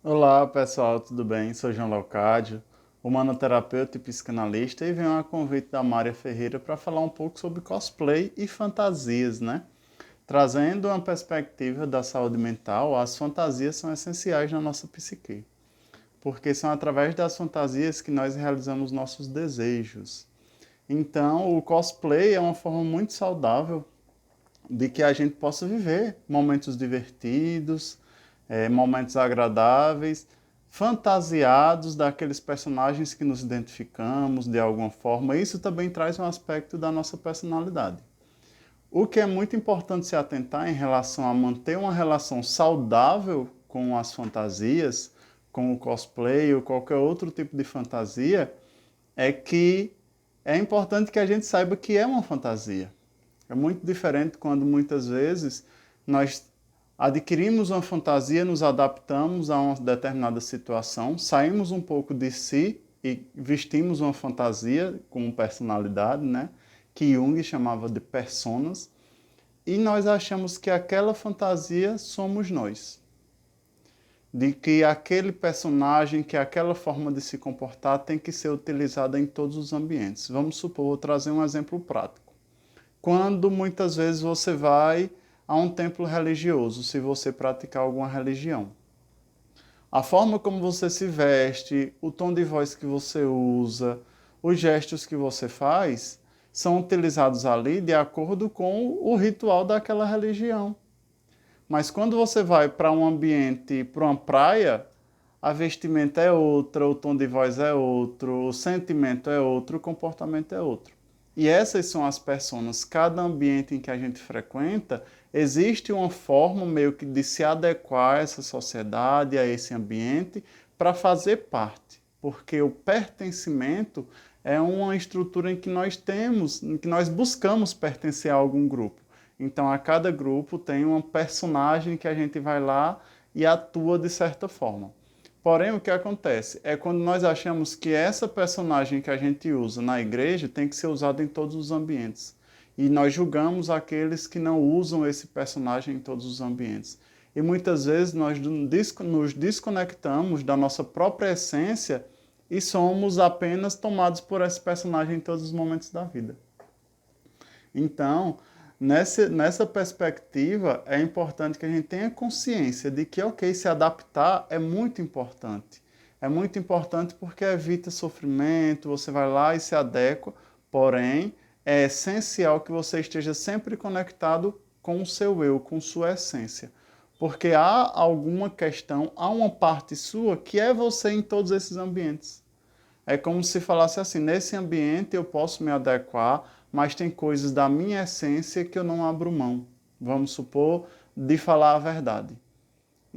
Olá pessoal, tudo bem? Sou João Leocádio, humanoterapeuta e psicanalista, e venho a convite da Mária Ferreira para falar um pouco sobre cosplay e fantasias, né? Trazendo uma perspectiva da saúde mental, as fantasias são essenciais na nossa psique, porque são através das fantasias que nós realizamos nossos desejos. Então, o cosplay é uma forma muito saudável de que a gente possa viver momentos divertidos, momentos agradáveis, fantasiados daqueles personagens que nos identificamos de alguma forma. Isso também traz um aspecto da nossa personalidade. O que é muito importante se atentar em relação a manter uma relação saudável com as fantasias, com o cosplay ou qualquer outro tipo de fantasia, é que é importante que a gente saiba que é uma fantasia. É muito diferente quando muitas vezes nós adquirimos uma fantasia, nos adaptamos a uma determinada situação, saímos um pouco de si e vestimos uma fantasia com personalidade, né? Que Jung chamava de personas, e nós achamos que aquela fantasia somos nós. De que aquele personagem, que aquela forma de se comportar tem que ser utilizada em todos os ambientes. Vamos supor, vou trazer um exemplo prático. Quando muitas vezes você vai a um templo religioso, se você praticar alguma religião. A forma como você se veste, o tom de voz que você usa, os gestos que você faz, são utilizados ali de acordo com o ritual daquela religião. Mas quando você vai para um ambiente, para uma praia, a vestimenta é outra, o tom de voz é outro, o sentimento é outro, o comportamento é outro. E essas são as personas. Cada ambiente em que a gente frequenta, existe uma forma meio que de se adequar a essa sociedade, a esse ambiente, para fazer parte. Porque o pertencimento é uma estrutura em que nós temos, em que nós buscamos pertencer a algum grupo. Então, a cada grupo tem uma personagem que a gente vai lá e atua de certa forma. Porém, o que acontece é quando nós achamos que essa personagem que a gente usa na igreja tem que ser usada em todos os ambientes. E nós julgamos aqueles que não usam esse personagem em todos os ambientes. E muitas vezes nós nos desconectamos da nossa própria essência e somos apenas tomados por esse personagem em todos os momentos da vida. Então, nessa perspectiva, é importante que a gente tenha consciência de que, ok, se adaptar é muito importante. É muito importante porque evita sofrimento, você vai lá e se adequa, porém, é essencial que você esteja sempre conectado com o seu eu, com sua essência. Porque há alguma questão, há uma parte sua que é você em todos esses ambientes. É como se falasse assim, nesse ambiente eu posso me adequar, mas tem coisas da minha essência que eu não abro mão. Vamos supor, de falar a verdade.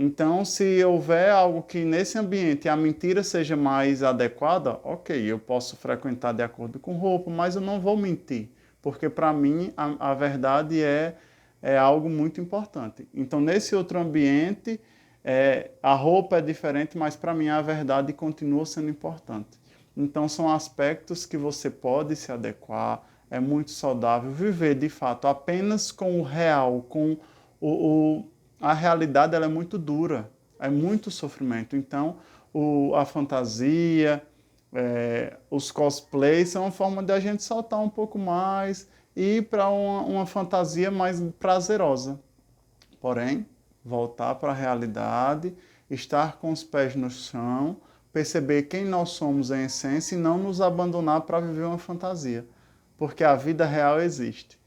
Então, se houver algo que nesse ambiente a mentira seja mais adequada, ok, eu posso frequentar de acordo com roupa, mas eu não vou mentir, porque para mim a verdade é algo muito importante. Então, nesse outro ambiente, a roupa é diferente, mas para mim a verdade continua sendo importante. Então, são aspectos que você pode se adequar, é muito saudável viver de fato apenas com o real, com o a realidade ela é muito dura, é muito sofrimento. Então, a fantasia, os cosplays são uma forma de a gente saltar um pouco mais e ir para uma fantasia mais prazerosa. Porém, voltar para a realidade, estar com os pés no chão, perceber quem nós somos em essência e não nos abandonar para viver uma fantasia. Porque a vida real existe.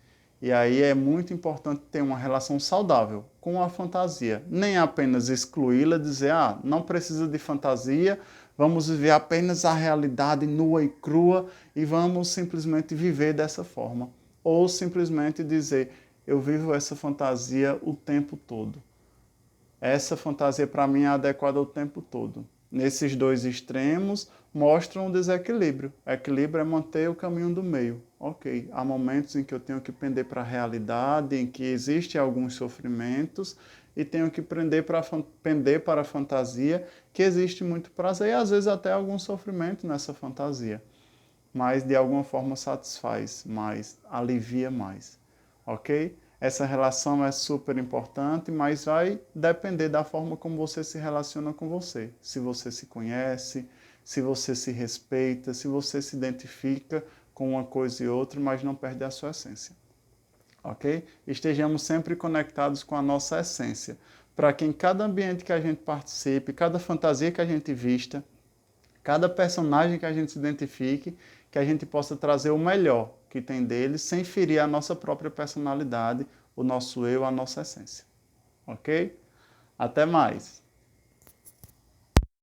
E aí é muito importante ter uma relação saudável com a fantasia. Nem apenas excluí-la, dizer, não precisa de fantasia, vamos viver apenas a realidade nua e crua e vamos simplesmente viver dessa forma. Ou simplesmente dizer, eu vivo essa fantasia o tempo todo. Essa fantasia para mim é adequada o tempo todo. Nesses dois extremos mostram um desequilíbrio. Equilíbrio é manter o caminho do meio. Ok, há momentos em que eu tenho que pender para a realidade, em que existem alguns sofrimentos e tenho que pender para a fantasia, que existe muito prazer e às vezes até algum sofrimento nessa fantasia. Mas de alguma forma satisfaz mais, alivia mais. Ok? Essa relação é super importante, mas vai depender da forma como você se relaciona com você. Se você se conhece, se você se respeita, se você se identifica com uma coisa e outra, mas não perde a sua essência. Ok? Estejamos sempre conectados com a nossa essência, para que em cada ambiente que a gente participe, cada fantasia que a gente vista, cada personagem que a gente se identifique, que a gente possa trazer o melhor que tem dele, sem ferir a nossa própria personalidade, o nosso eu, a nossa essência. Ok? Até mais!